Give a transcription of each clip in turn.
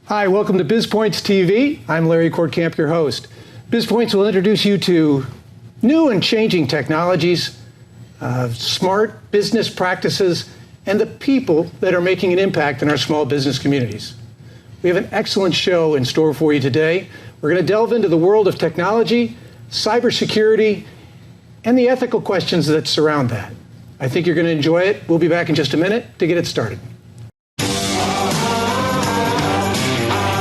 Hi, welcome to Biz Pointz TV. I'm Larry Kortkamp, your host. Biz Pointz will introduce you to new and changing technologies, smart business practices, and the people that are making an impact in our small business communities. We have an excellent show in store for you today. We're going to delve into the world of technology, cybersecurity, and the ethical questions that surround that. I think you're going to enjoy it. We'll be back in just a minute to get it started.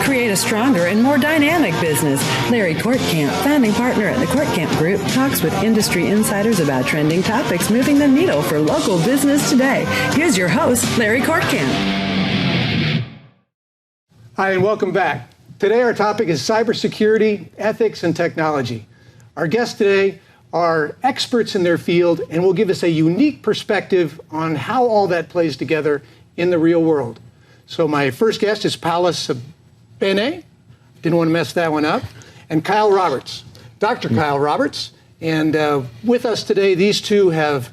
Create a stronger and more dynamic business. Larry Kortkamp, founding partner at the Kortkamp Group, talks with industry insiders about trending topics moving the needle for local business today. Here's your host, Larry Kortkamp. Hi, and welcome back. Today our topic is cybersecurity, ethics, and technology. Our guests today are experts in their field and will give us a unique perspective on how all that plays together in the real world. So my first guest is Paola and Saibene, didn't want to mess that one up, and Kyle Roberts, Dr. Kyle Roberts. And with us today, these two have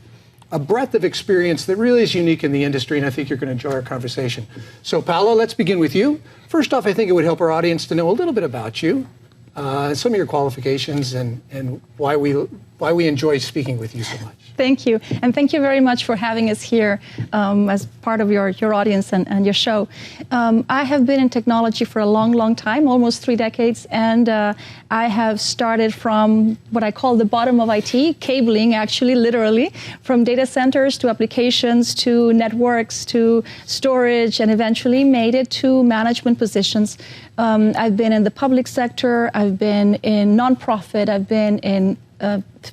a breadth of experience that really is unique in the industry, and I think you're going to enjoy our conversation. So Paola, let's begin with you. First off, I think it would help our audience to know a little bit about you, some of your qualifications, and why we enjoy speaking with you so much. Thank you. And thank you very much for having us here as part of your audience and your show. I have been in technology for a long, long time, almost 3 decades. And I have started from what I call the bottom of IT, cabling, actually, literally, from data centers to applications to networks to storage, and eventually made it to management positions. I've been in the public sector. I've been in nonprofit. I've been in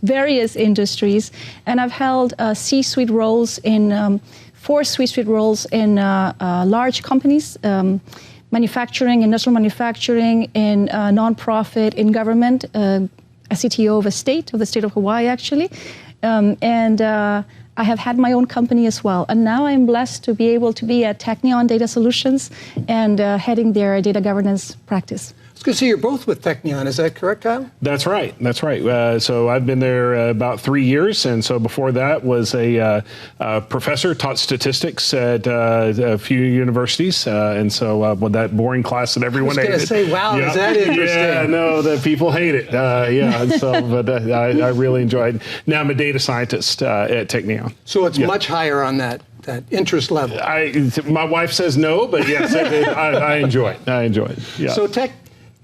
various industries, and I've held C-suite roles in 4 C-suite roles in large companies, manufacturing, industrial manufacturing, in nonprofit, in government, a CTO of the state of Hawaii, actually, and I have had my own company as well. And now I'm blessed to be able to be at Teknion Data Solutions and heading their data governance practice. I was going to say you're both with Teknion. Is that correct, Kyle? That's right. That's right. So I've been there about 3 years, and so before that was a professor, taught statistics at a few universities, and so with that boring class that everyone hated. I was going to say, wow, yeah. Is that interesting? Yeah, no, that people hate it. But I really enjoyed it. Now I'm a data scientist at Teknion. So it's much higher on that interest level. My wife says no, but yes, I enjoy it. I enjoy it. Yeah. So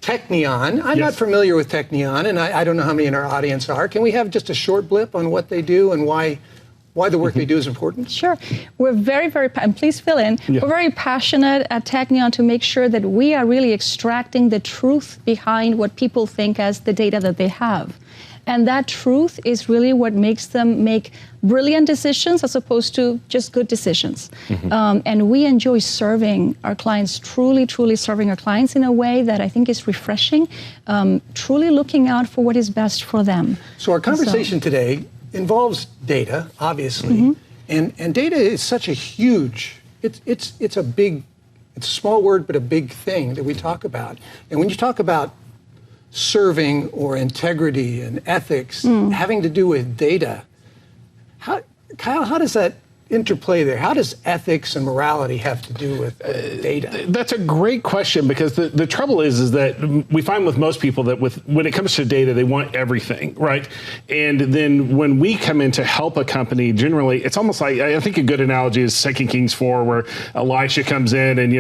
Teknion, I'm not familiar with Teknion, and I don't know how many in our audience are. Can we have just a short blip on what they do and why the work they do is important? Sure. We're very, and please fill in, we're very passionate at Teknion to make sure that we are really extracting the truth behind what people think as the data that they have. And that truth is really what makes them make brilliant decisions as opposed to just good decisions. And we enjoy serving our clients, truly serving our clients in a way that I think is refreshing, truly looking out for what is best for them. So our conversation today involves data, obviously, and data is such a huge, it's a small word, but a big thing that we talk about. And when you talk about serving or integrity and ethics having to do with data, Kyle, how does that interplay there? How does ethics and morality have to do with data? That's a great question, because the trouble is that we find with most people that when it comes to data, they want everything, right? And then when we come in to help a company, generally, it's almost like, I think a good analogy is 2 Kings 4, where Elisha comes in and,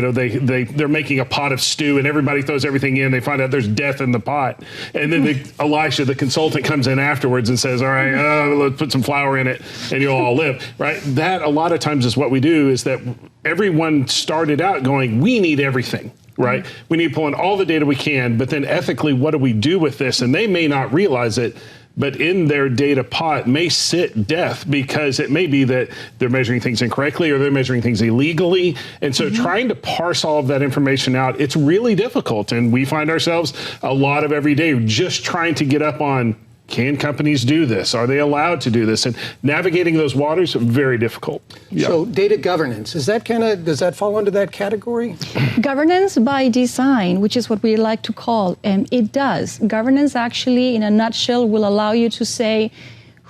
they're making a pot of stew and everybody throws everything in. They find out there's death in the pot. And then Elisha, the consultant, comes in afterwards and says, all right, let's put some flour in it and you'll all live, right? That a lot of times is what we do, is that everyone started out going, we need everything, right? We need to pull in all the data we can, but then ethically, what do we do with this? And they may not realize it, but in their data pot may sit death, because it may be that they're measuring things incorrectly or they're measuring things illegally. And so trying to parse all of that information out, it's really difficult. And we find ourselves a lot of every day just trying to get up on, can companies do this? Are they allowed to do this? And navigating those waters, very difficult. Yep. So data governance, does that fall under that category? Governance by design, which is what we like to call, it does. Governance actually, in a nutshell, will allow you to say,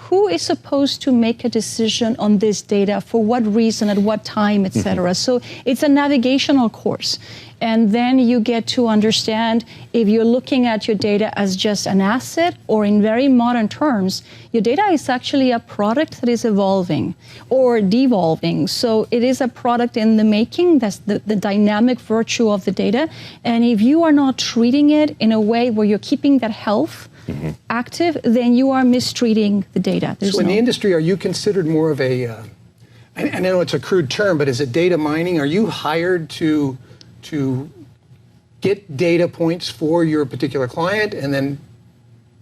who is supposed to make a decision on this data, for what reason, at what time, etc. So it's a navigational course. And then you get to understand if you're looking at your data as just an asset, or in very modern terms, your data is actually a product that is evolving or devolving. So it is a product in the making. That's the dynamic virtue of the data. And if you are not treating it in a way where you're keeping that health active, then you are mistreating the data. So in the industry, are you considered more of a, I know it's a crude term, but is it data mining? Are you hired to get data points for your particular client and then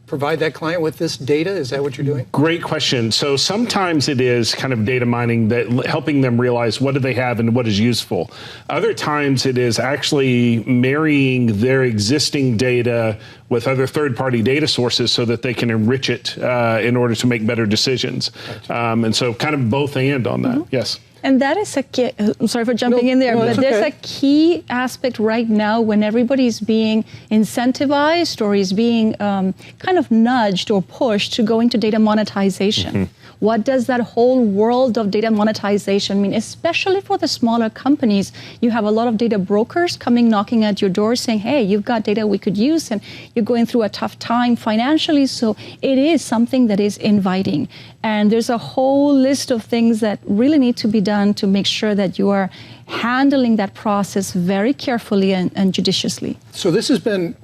provide that client with this data? Is that what you're doing? Great question. So sometimes it is kind of data mining, that helping them realize what do they have and what is useful. Other times it is actually marrying their existing data with other third-party data sources so that they can enrich it in order to make better decisions. And so kind of both and on that, yes. And that is a key, I'm sorry for jumping in there, but there's a key aspect right now when everybody's being incentivized or is being kind of nudged or pushed to go into data monetization. What does that whole world of data monetization mean? Especially for the smaller companies, you have a lot of data brokers coming knocking at your door saying, hey, you've got data we could use, and you're going through a tough time financially. So it is something that is inviting. And there's a whole list of things that really need to be done to make sure that you are handling that process very carefully and judiciously. So this has been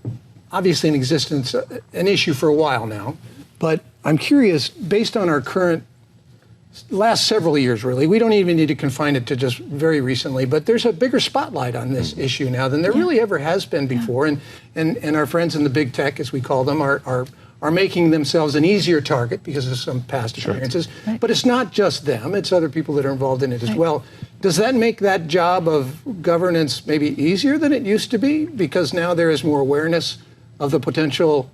obviously in existence, an issue for a while now, but I'm curious, based on our current, last several years really, we don't even need to confine it to just very recently, but there's a bigger spotlight on this issue now than there really ever has been before. And our friends in the big tech, as we call them, are making themselves an easier target because of some past experiences. But it's not just them, it's other people that are involved in it as well. Does that make that job of governance maybe easier than it used to be? Because now there is more awareness of the potential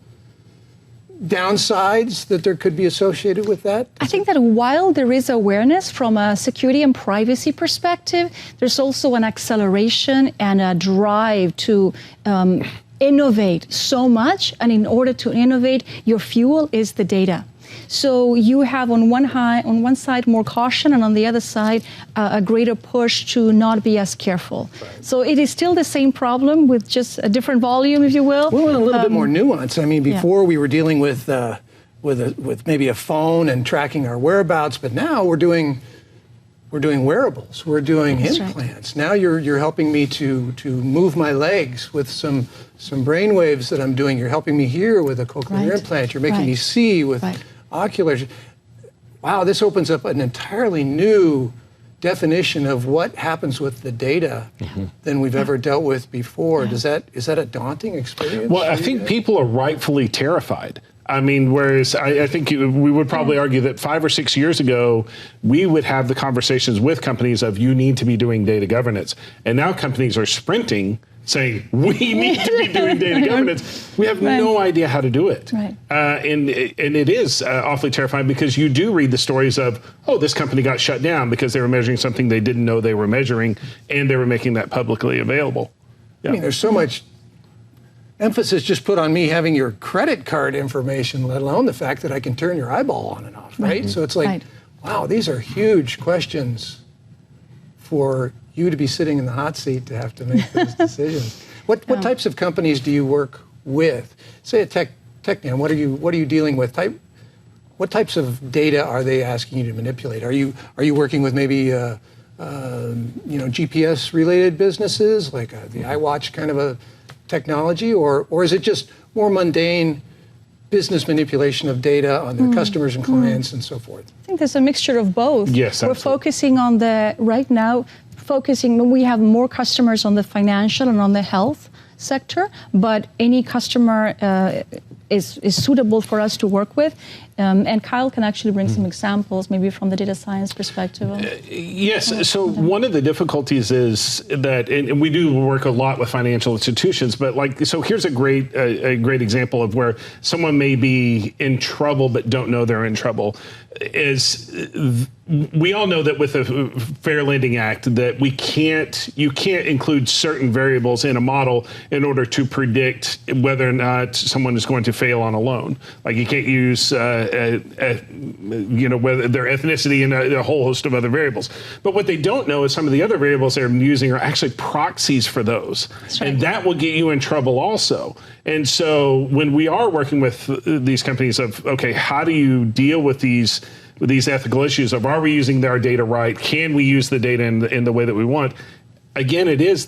downsides that there could be associated with that? I think that while there is awareness from a security and privacy perspective, there's also an acceleration and a drive to innovate so much. And in order to innovate, your fuel is the data. So you have on one side more caution, and on the other side a greater push to not be as careful. So it is still the same problem with just a different volume, if you will. Well, and a little bit more nuance. I mean, before we were dealing with maybe a phone and tracking our whereabouts, but now we're doing wearables. We're doing implants. Now you're helping me to move my legs with some brain waves that I'm doing. You're helping me hear with a cochlear implant. You're making me see with oculars. Wow, this opens up an entirely new definition of what happens with the data than we've ever dealt with before. Is that a daunting experience? Well, I think people are rightfully terrified. I mean, whereas I think we would probably argue that 5 or 6 years ago, we would have the conversations with companies of you need to be doing data governance. And now companies are sprinting saying, we need to be doing data governance. We have no idea how to do it. And it is awfully terrifying because you do read the stories of, oh, this company got shut down because they were measuring something they didn't know they were measuring, and they were making that publicly available. I mean, there's so much emphasis just put on me having your credit card information, let alone the fact that I can turn your eyeball on and off, right? So it's like, wow, these are huge questions for you to be sitting in the hot seat to have to make those decisions. What types of companies do you work with? Say at Teknion, what are you dealing with? What types of data are they asking you to manipulate? Are you working with maybe GPS related businesses like the iWatch kind of a technology, or is it just more mundane business manipulation of data on their customers and clients and so forth? I think there's a mixture of both. Yes, we're focusing on we have more customers on the financial and on the health sector, but any customer is suitable for us to work with. And Kyle can actually bring some examples, maybe from the data science perspective. Yes. So one of the difficulties is that, and we do work a lot with financial institutions, but so here's a great example of where someone may be in trouble but don't know they're in trouble. We all know that with the Fair Lending Act that you can't include certain variables in a model in order to predict whether or not someone is going to fail on a loan. Like you can't use whether their ethnicity and a whole host of other variables. But what they don't know is some of the other variables they're using are actually proxies for those. Right. And that will get you in trouble also. And so when we are working with these companies of, okay, how do you deal with these ethical issues of, are we using our data right? Can we use the data in the way that we want? Again, it is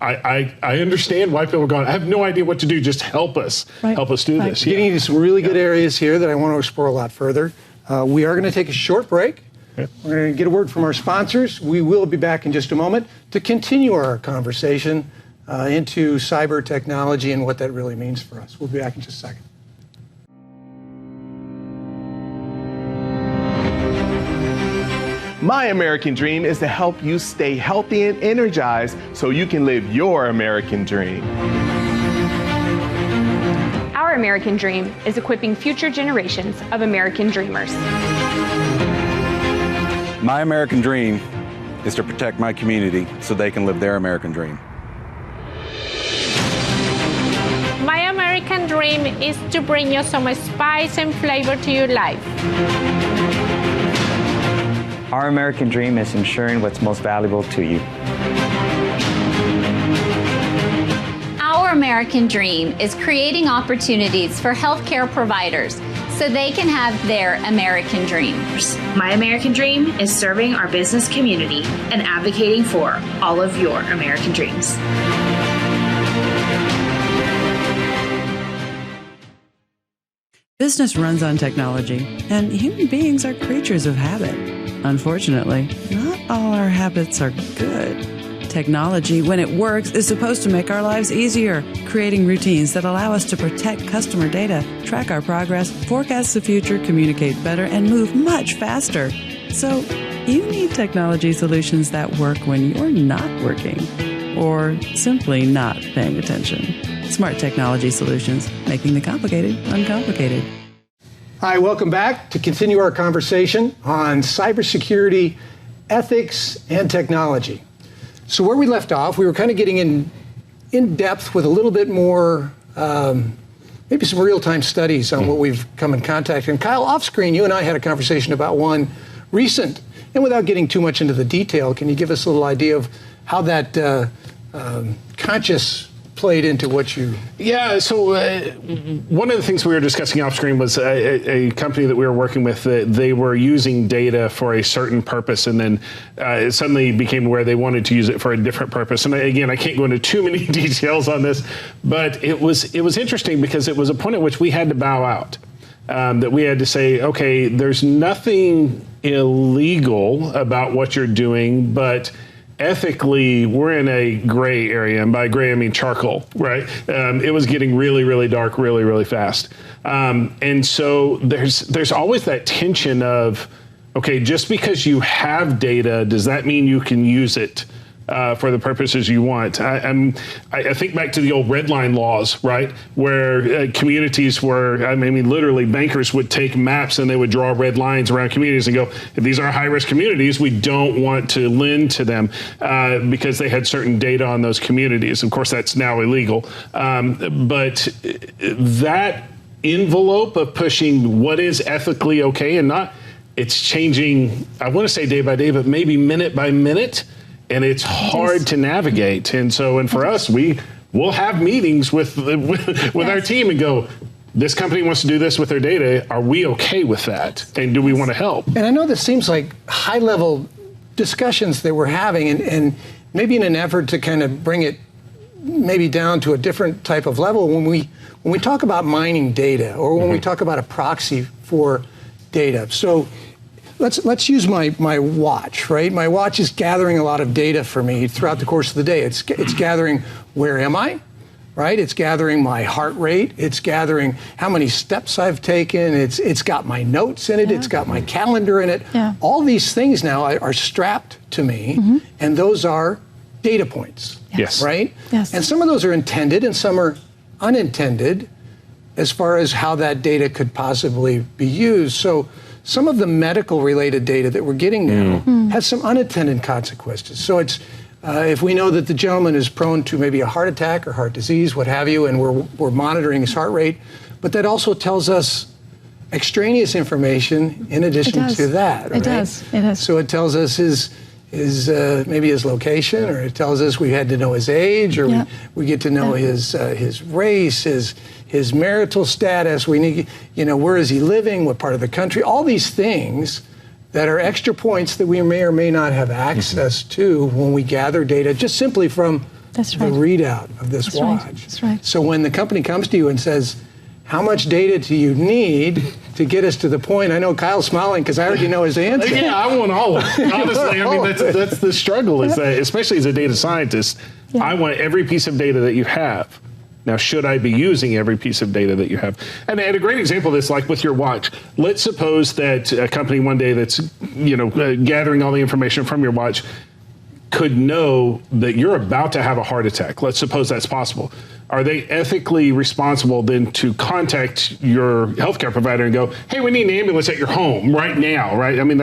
I understand why people are going, I have no idea what to do. Just help us. Right. Help us do this. Getting into some really good areas here that I want to explore a lot further. We are going to take a short break. Okay. We're going to get a word from our sponsors. We will be back in just a moment to continue our conversation into cyber technology and what that really means for us. We'll be back in just a second. My American dream is to help you stay healthy and energized so you can live your American dream. Our American dream is equipping future generations of American dreamers. My American dream is to protect my community so they can live their American dream. My American dream is to bring you some spice and flavor to your life. Our American dream is ensuring what's most valuable to you. Our American dream is creating opportunities for healthcare providers so they can have their American dreams. My American dream is serving our business community and advocating for all of your American dreams. Business runs on technology, and human beings are creatures of habit. Unfortunately, not all our habits are good. Technology, when it works, is supposed to make our lives easier, creating routines that allow us to protect customer data, track our progress, forecast the future, communicate better, and move much faster. So, you need technology solutions that work when you're not working, or simply not paying attention. Smart technology solutions, making the complicated uncomplicated. Hi, welcome back to continue our conversation on cybersecurity, ethics, and technology. So where we left off, we were kind of getting in depth with a little bit more, maybe some real-time studies on what we've come in contact with. And Kyle, off screen, you and I had a conversation about one recent, and without getting too much into the detail, can you give us a little idea of how that conscious played into what you... Yeah, so one of the things we were discussing off screen was a company that we were working with, they were using data for a certain purpose, and then it suddenly became aware they wanted to use it for a different purpose. And again, I can't go into too many details on this, but it was interesting because it was a point at which we had to bow out. That we had to say, okay, there's nothing illegal about what you're doing, but ethically, we're in a gray area, and by gray I mean charcoal, right? It was getting really, really dark, really, really fast, and so there's always that tension of, okay, just because you have data, does that mean you can use it for the purposes you want? I think back to the old red line laws, right? Where communities were, I mean, literally bankers would take maps and they would draw red lines around communities and go, if these are high-risk communities, we don't want to lend to them because they had certain data on those communities. Of course, that's now illegal. But that envelope of pushing what is ethically okay and not, it's changing, I want to say day by day, but maybe minute by minute. And it's hard to navigate. And so, and for us, we'll have meetings with our team and go, this company wants to do this with their data. Are we okay with that? And do we want to help? And I know this seems like high-level discussions that we're having, and maybe in an effort to kind of bring it maybe down to a different type of level, when we talk about mining data, or when we talk about a proxy for data. So let's use my watch, right? My watch is gathering a lot of data for me throughout the course of the day. It's gathering where am I, right? It's gathering my heart rate. It's gathering how many steps I've taken. It's got my notes in it. It's got my calendar in it. Yeah. All these things now are strapped to me, and those are data points. Yes. Right? Yes. And some of those are intended and some are unintended as far as how that data could possibly be used. So some of the medical related data that we're getting now has some unintended consequences. So it's, if we know that the gentleman is prone to maybe a heart attack or heart disease, what have you, and we're monitoring his heart rate, but that also tells us extraneous information in addition to that. Right? It does. It does. So it tells us his maybe his location, or it tells us we had to know his age, or we get to know his race, his marital status. We need, where is he living? What part of the country? All these things that are extra points that we may or may not have access to when we gather data just simply from the readout of this watch. That's right. So when the company comes to you and says, how much data do you need to get us to the point? I know Kyle's smiling because I already know his answer. Yeah, I want all of it. Honestly, I mean, that's the struggle, is that, especially as a data scientist, I want every piece of data that you have. Now, should I be using every piece of data that you have? And a great example of this, like with your watch. Let's suppose that a company one day that's, gathering all the information from your watch could know that you're about to have a heart attack. Let's suppose that's possible. Are they ethically responsible then to contact your healthcare provider and go, hey, we need an ambulance at your home right now, right? I mean,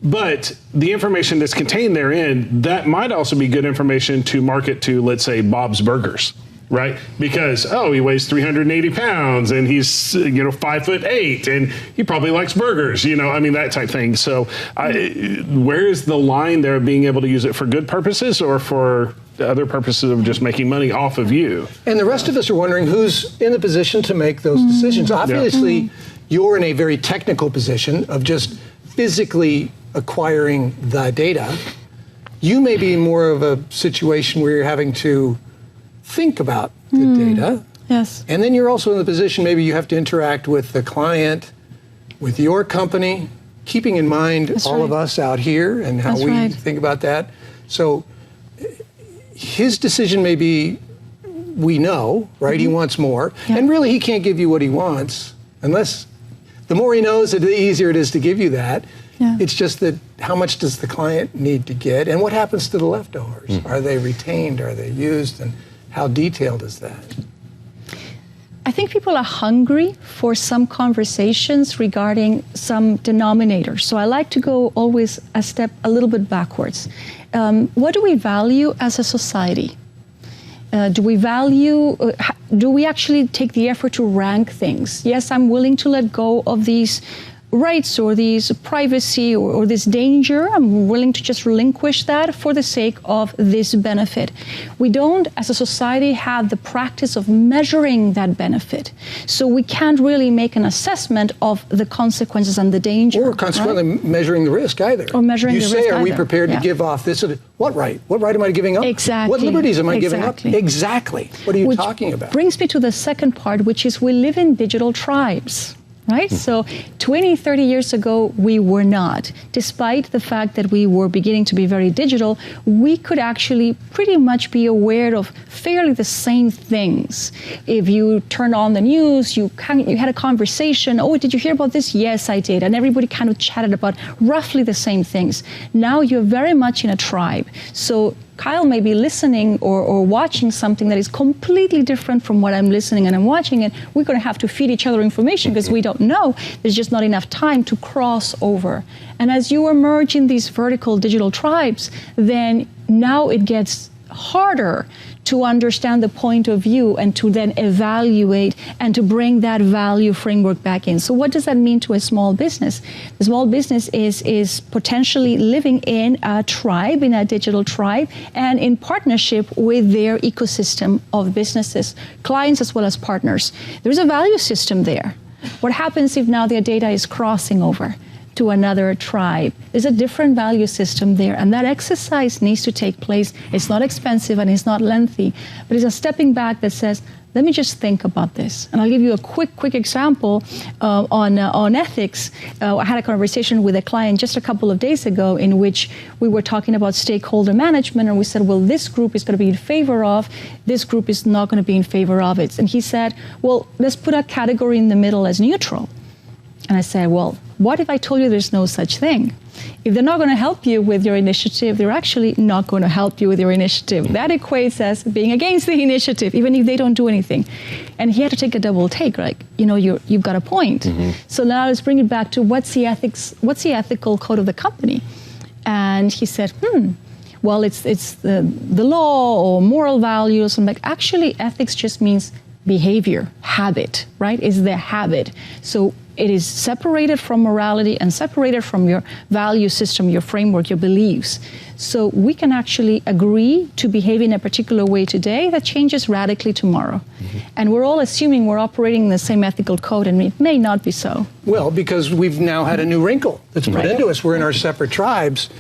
but the information that's contained therein, that might also be good information to market to, let's say, Bob's Burgers, right? Because, he weighs 380 pounds and he's, 5'8", and he probably likes burgers, that type thing. So where is the line there of being able to use it for good purposes or for other purposes of just making money off of you? And the rest of us are wondering who's in the position to make those decisions. Obviously, you're in a very technical position of just physically acquiring the data. You may be more of a situation where you're having to think about the data. Yes. And then you're also in the position maybe you have to interact with the client, with your company, keeping in mind of us out here and how we think about that. So his decision may be, we know, right? He wants more. And really, he can't give you what he wants unless the more he knows, the easier it is to give you that. It's just that how much does the client need to get? And what happens to the leftovers? Are they retained? Are they used? And how detailed is that? I think people are hungry for some conversations regarding some denominators. So I like to go always a little bit backwards. What do we value as a society? Do we actually take the effort to rank things? Yes, I'm willing to let go of these rights or these privacy or this danger. I'm willing to just relinquish that for the sake of this benefit. We don't, as a society, have the practice of measuring that benefit. So we can't really make an assessment of the consequences and the danger. Or consequently measuring the risk either. Or measuring the risk either. You say, are we prepared to give off this? What right? What right am I giving up? Exactly. What liberties am I giving up? Exactly. What are you talking about? Brings me to the second part, which is we live in digital tribes. Right? So 20, 30 years ago, we were not. Despite the fact that we were beginning to be very digital, we could actually pretty much be aware of fairly the same things. If you turned on the news, you had a conversation, did you hear about this? Yes, I did. And everybody kind of chatted about roughly the same things. Now you're very much in a tribe. So Kyle may be listening or watching something that is completely different from what I'm listening and I'm watching, and we're going to have to feed each other information because we don't know. There's just not enough time to cross over. And as you emerge in these vertical digital tribes, then now it gets harder to understand the point of view and to then evaluate and to bring that value framework back in. So what does that mean to a small business? The small business is potentially living in a tribe, in a digital tribe, and in partnership with their ecosystem of businesses, clients as well as partners. There's a value system there. What happens if now their data is crossing over to another tribe? There's a different value system there, and that exercise needs to take place. It's not expensive and it's not lengthy, but it's a stepping back that says, let me just think about this. And I'll give you a quick example on ethics. I had a conversation with a client just a couple of days ago in which we were talking about stakeholder management, and we said, well, this group is going to be in favor of, this group is not going to be in favor of it. And he said, well, let's put a category in the middle as neutral. And I said, well, what if I told you there's no such thing? If they're not going to help you with your initiative, they're actually not going to help you with your initiative. That equates as being against the initiative, even if they don't do anything. And he had to take a double take, like, you've got a point. So now let's bring it back to what's the ethical code of the company? And he said, well, it's the law or moral values. I'm like, actually, ethics just means behavior, habit, right? Is the habit. So It is separated from morality and separated from your value system, your framework, your beliefs. So we can actually agree to behave in a particular way today that changes radically tomorrow. And we're all assuming we're operating in the same ethical code, and it may not be so. Well, because we've now had a new wrinkle that's put into us. We're in our separate tribes,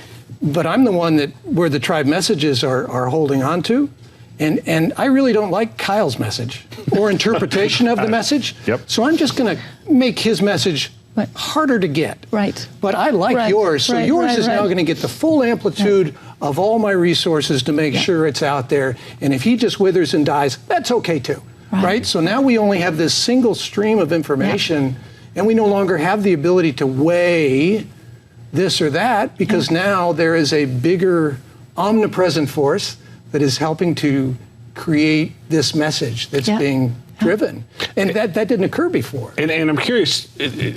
but I'm the one where the tribe messages are holding on to. And I really don't like Kyle's message or interpretation of the message. So I'm just going to make his message harder to get. But I like yours. So yours is now going to get the full amplitude of all my resources to make sure it's out there. And if he just withers and dies, that's okay too. Right? So now we only have this single stream of information, and we no longer have the ability to weigh this or that, because now there is a bigger omnipresent force that is helping to create this message that's being driven. And that didn't occur before. And I'm curious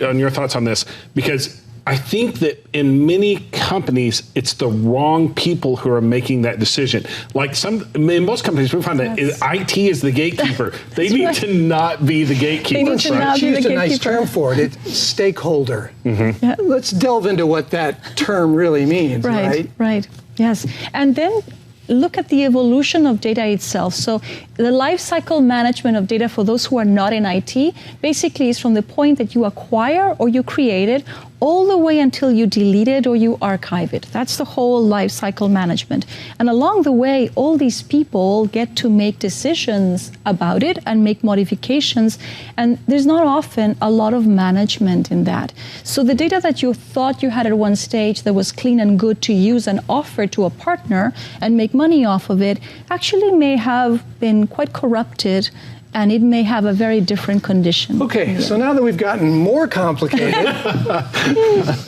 on your thoughts on this, because I think that in many companies, it's the wrong people who are making that decision. Like in most companies, we find that IT is the gatekeeper. They need to not be the gatekeeper. They need to not be the used gatekeeper. a nice term for it. It's stakeholder. Let's delve into what that term really means, right? Right, yes. And then look at the evolution of data itself. So the life cycle management of data for those who are not in IT basically is from the point that you acquire or you create it all the way until you delete it or you archive it. That's the whole life cycle management. And along the way, all these people get to make decisions about it and make modifications. And there's not often a lot of management in that. So the data that you thought you had at one stage that was clean and good to use and offer to a partner and make money off of it actually may have been quite corrupted, and it may have a very different condition. Okay, so now that we've gotten more complicated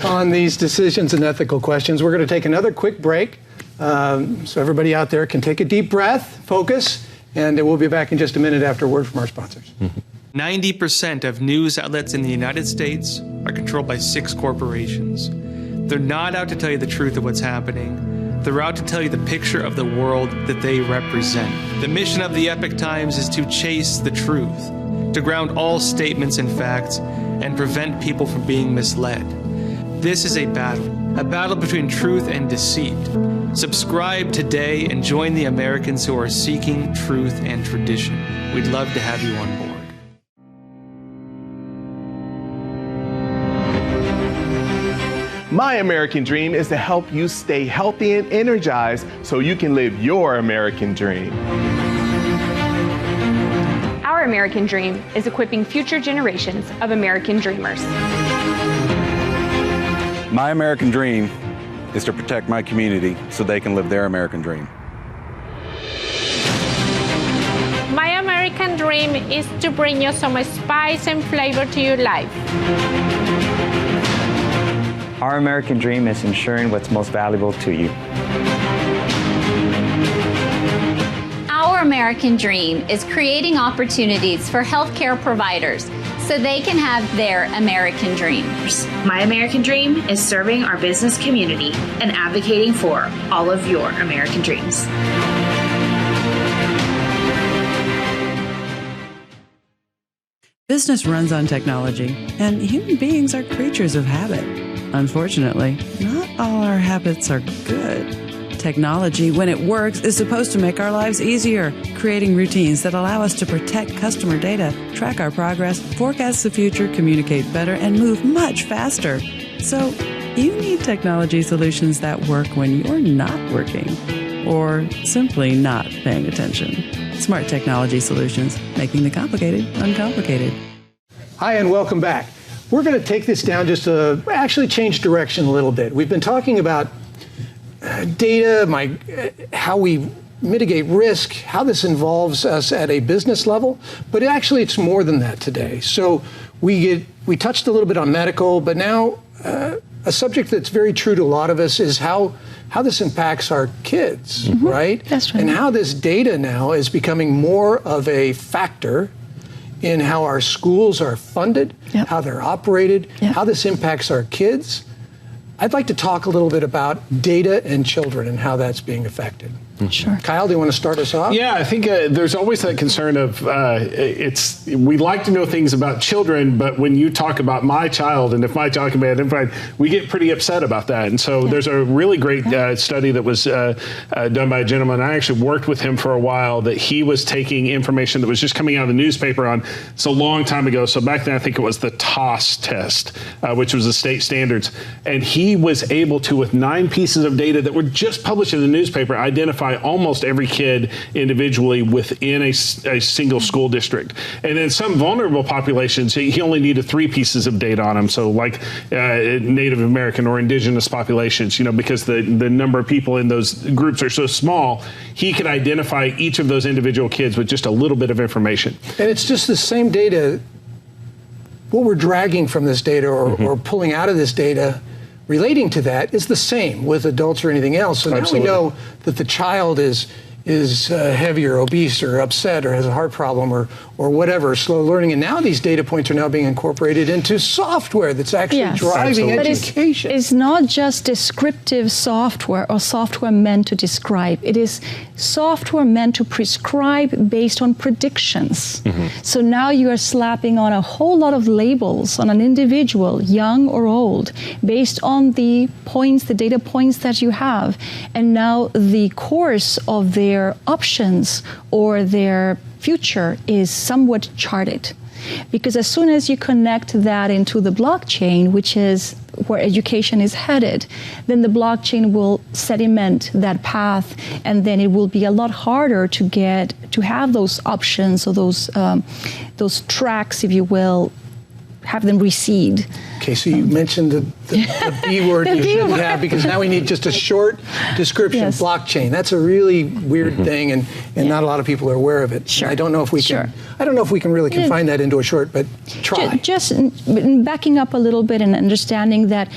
on these decisions and ethical questions, we're going to take another quick break. So everybody out there can take a deep breath, focus, and we'll be back in just a minute after a word from our sponsors. 90% of news outlets in the United States are controlled by 6 corporations. They're not out to tell you the truth of what's happening. They're out to tell you the picture of the world that they represent. The mission of the Epoch Times is to chase the truth, to ground all statements in facts, and prevent people from being misled. This is a battle between truth and deceit. Subscribe today and join the Americans who are seeking truth and tradition. We'd love to have you on board. My American dream is to help you stay healthy and energized so you can live your American dream. Our American dream is equipping future generations of American dreamers. My American dream is to protect my community so they can live their American dream. My American dream is to bring you some spice and flavor to your life. Our American dream is ensuring what's most valuable to you. Our American dream is creating opportunities for healthcare providers so they can have their American dreams. My American dream is serving our business community and advocating for all of your American dreams. Business runs on technology, and human beings are creatures of habit. Unfortunately, not all our habits are good. Technology, when it works, is supposed to make our lives easier, creating routines that allow us to protect customer data, track our progress, forecast the future, communicate better, and move much faster. So, you need technology solutions that work when you're not working, or simply not paying attention. Smart technology solutions, making the complicated uncomplicated. Hi, and welcome back. We're going to take this down just to actually change direction a little bit. We've been talking about data, how we mitigate risk, how this involves us at a business level, but actually it's more than that today. So we touched a little bit on medical, but now a subject that's very true to a lot of us is how this impacts our kids, right? That's right. And how this data now is becoming more of a factor in how our schools are funded, how they're operated, how this impacts our kids. I'd like to talk a little bit about data and children and how that's being affected. Sure. Kyle, do you want to start us off? Yeah, I think there's always that concern of we like to know things about children, but when you talk about my child, and if my child can be identified, we get pretty upset about that. And so there's a really great study that was done by a gentleman. I actually worked with him for a while, that he was taking information that was just coming out of the newspaper on, it's a long time ago. So back then, I think it was the TOS test, which was the state standards. And he was able to, with 9 pieces of data that were just published in the newspaper, identify almost every kid individually within a single school district. And in some vulnerable populations, he only needed 3 pieces of data on them. So like Native American or indigenous populations, because the number of people in those groups are so small, he could identify each of those individual kids with just a little bit of information. And it's just the same data. What we're dragging from this data or pulling out of this data relating to that is the same with adults or anything else. So now we know that the child is heavy or obese or upset or has a heart problem or whatever, slow learning. And now these data points are now being incorporated into software that's actually driving education. It's not just descriptive software or software meant to describe. It is software meant to prescribe based on predictions. So now you are slapping on a whole lot of labels on an individual, young or old, based on the points, the data points that you have. And now the course of their options or their future is somewhat charted. Because as soon as you connect that into the blockchain, which is where education is headed, then the blockchain will sediment that path, and then it will be a lot harder to have those options or those tracks, if you will, have them recede. Okay, so you mentioned the B word you shouldn't have, because now we need just a short description. Blockchain. That's a really weird thing, and not a lot of people are aware of it. Sure. I don't know if we can. I don't know if we can really confine that into a short, but try. Just backing up a little bit and understanding that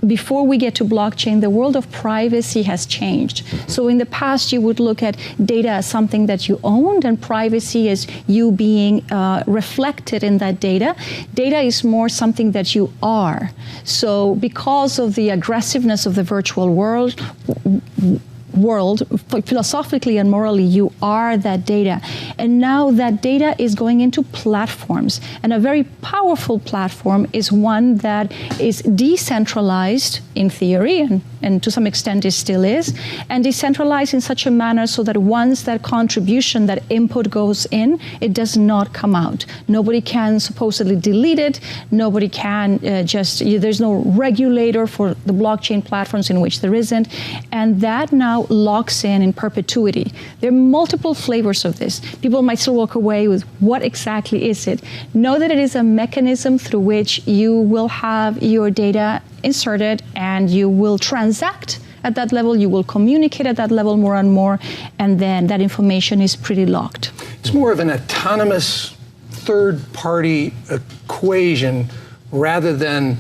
before we get to blockchain, the world of privacy has changed. So in the past, you would look at data as something that you owned, and privacy is you being reflected in that data. Data is more something that you are. So because of the aggressiveness of the virtual world, philosophically and morally, you are that data. And now that data is going into platforms. And a very powerful platform is one that is decentralized in theory, and to some extent it still is, and decentralized in such a manner so that once that contribution, that input goes in, it does not come out. Nobody can supposedly delete it. Nobody can there's no regulator for the blockchain platforms in which there isn't. And that now locks in perpetuity. There are multiple flavors of this. People might still walk away with what exactly is it. Know that it is a mechanism through which you will have your data inserted and you will transact at that level, you will communicate at that level more and more, and then that information is pretty locked. It's more of an autonomous third-party equation rather than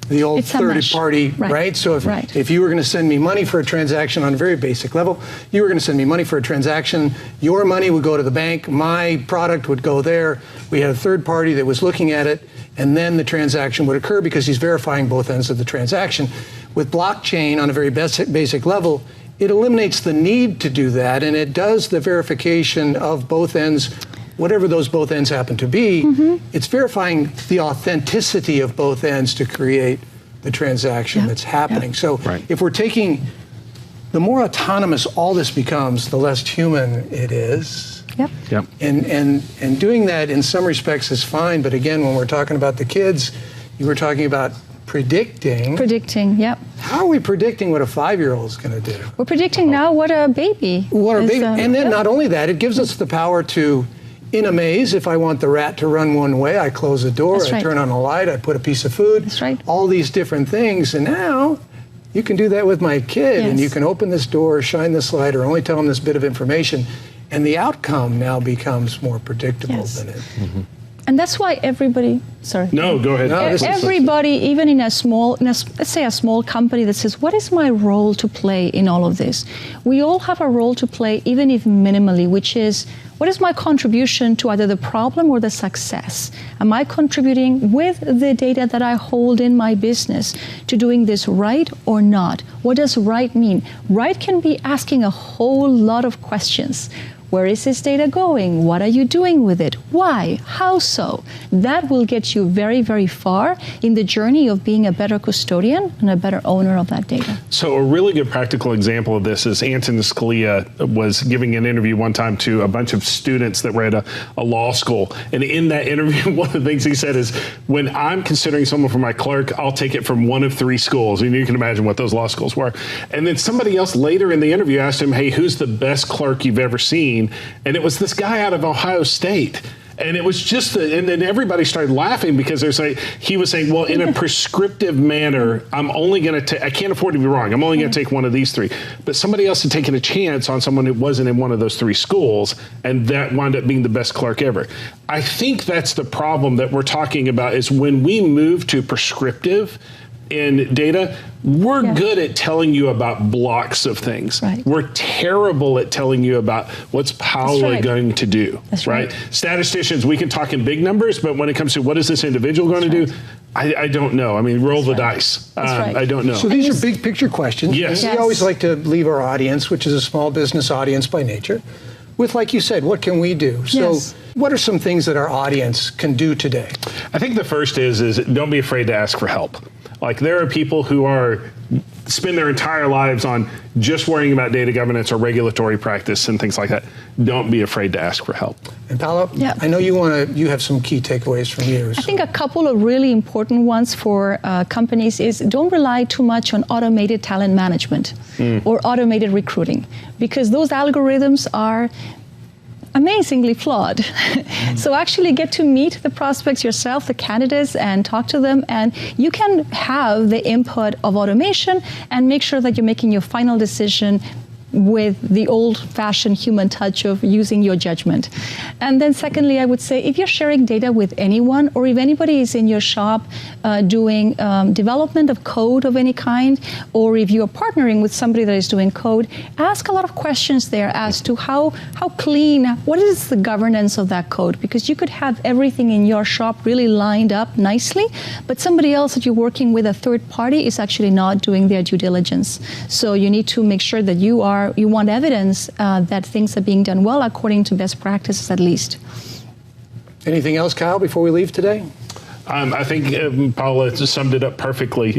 the old third-party, right? So if you were going to send me money for a transaction on a very basic level, you were going to send me money for a transaction, your money would go to the bank, my product would go there, we had a third party that was looking at it, and then the transaction would occur because he's verifying both ends of the transaction. With blockchain on a very basic level, it eliminates the need to do that, and it does the verification of both ends, whatever those both ends happen to be. It's verifying the authenticity of both ends to create the transaction that's happening. So if we're taking, the more autonomous all this becomes, the less human it is. And doing that in some respects is fine, but again, when we're talking about the kids, you were talking about predicting. How are we predicting what a 5-year-old is going to do? We're predicting now what a baby. And then not only that, it gives us the power to, in a maze, if I want the rat to run one way, I close the door, I turn on a light, I put a piece of food, all these different things. And now you can do that with my kid, and you can open this door, shine this light, or only tell them this bit of information. And the outcome now becomes more predictable than it. And that's why everybody, No, go ahead. Everybody, even in a small, let's say a small company that says, what is my role to play in all of this? We all have a role to play, even if minimally, which is, what is my contribution to either the problem or the success? Am I contributing with the data that I hold in my business to doing this right or not? What does right mean? Right can be asking a whole lot of questions. Where is this data going? What are you doing with it? Why? How so? That will get you very, very far in the journey of being a better custodian and a better owner of that data. So a really good practical example of this is Antonin Scalia was giving an interview one time to a bunch of students that were at a law school. And in that interview, one of the things he said is, when I'm considering someone for my clerk, I'll take it from one of three schools. And you can imagine what those law schools were. And then somebody else later in the interview asked him, hey, who's the best clerk you've ever seen? And it was this guy out of Ohio State. And it was just, and then everybody started laughing because he was saying, well, in a prescriptive manner, I'm only going to I can't afford to be wrong. I'm only going to take one of these three. But somebody else had taken a chance on someone who wasn't in one of those three schools, and that wound up being the best clerk ever. I think that's the problem that we're talking about, is when we move to prescriptive in data, we're good at telling you about blocks of things. Right. We're terrible at telling you about what's Paola going to do. That's right? Statisticians, we can talk in big numbers, but when it comes to what is this individual going to do, I don't know. I mean, roll the dice. I don't know. So these are big picture questions. Yes. We always like to leave our audience, which is a small business audience by nature, with, like you said, what can we do? So what are some things that our audience can do today? I think the first is don't be afraid to ask for help. Like, there are people who spend their entire lives on just worrying about data governance or regulatory practice and things like that. Don't be afraid to ask for help. And Paola, I know you have some key takeaways from you. I think a couple of really important ones for companies is don't rely too much on automated talent management or automated recruiting, because those algorithms are amazingly flawed. So actually get to meet the prospects yourself, the candidates, and talk to them, and you can have the input of automation and make sure that you're making your final decision with the old-fashioned human touch of using your judgment. And then secondly, I would say if you're sharing data with anyone, or if anybody is in your shop doing development of code of any kind, or if you're partnering with somebody that is doing code, ask a lot of questions there as to how clean, what is the governance of that code? Because you could have everything in your shop really lined up nicely, but somebody else that you're working with, a third party, is actually not doing their due diligence. So you need to make sure that you want evidence that things are being done well according to best practices at least. Anything else, Kyle, before we leave today? I think Paola just summed it up perfectly.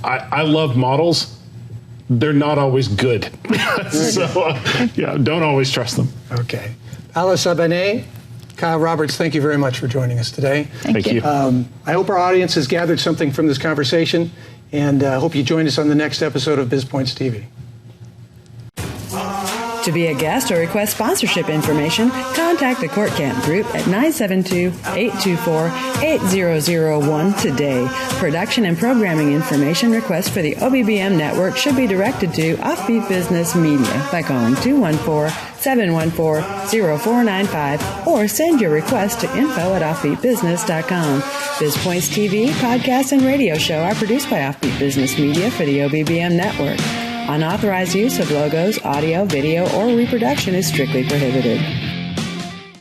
I love models. They're not always good. So don't always trust them. Okay. Paola Saibene, Kyle Roberts, thank you very much for joining us today. Thank you. I hope our audience has gathered something from this conversation, and I hope you join us on the next episode of Biz Pointz TV. To be a guest or request sponsorship information, contact the Kortkamp Group at 972-824-8001 today. Production and programming information requests for the OBBM network should be directed to Offbeat Business Media by calling 214-714-0495 or send your request to info@offbeatbusiness.com. Biz Pointz TV, podcast, and radio show are produced by Offbeat Business Media for the OBBM network. Unauthorized use of logos, audio, video, or reproduction is strictly prohibited.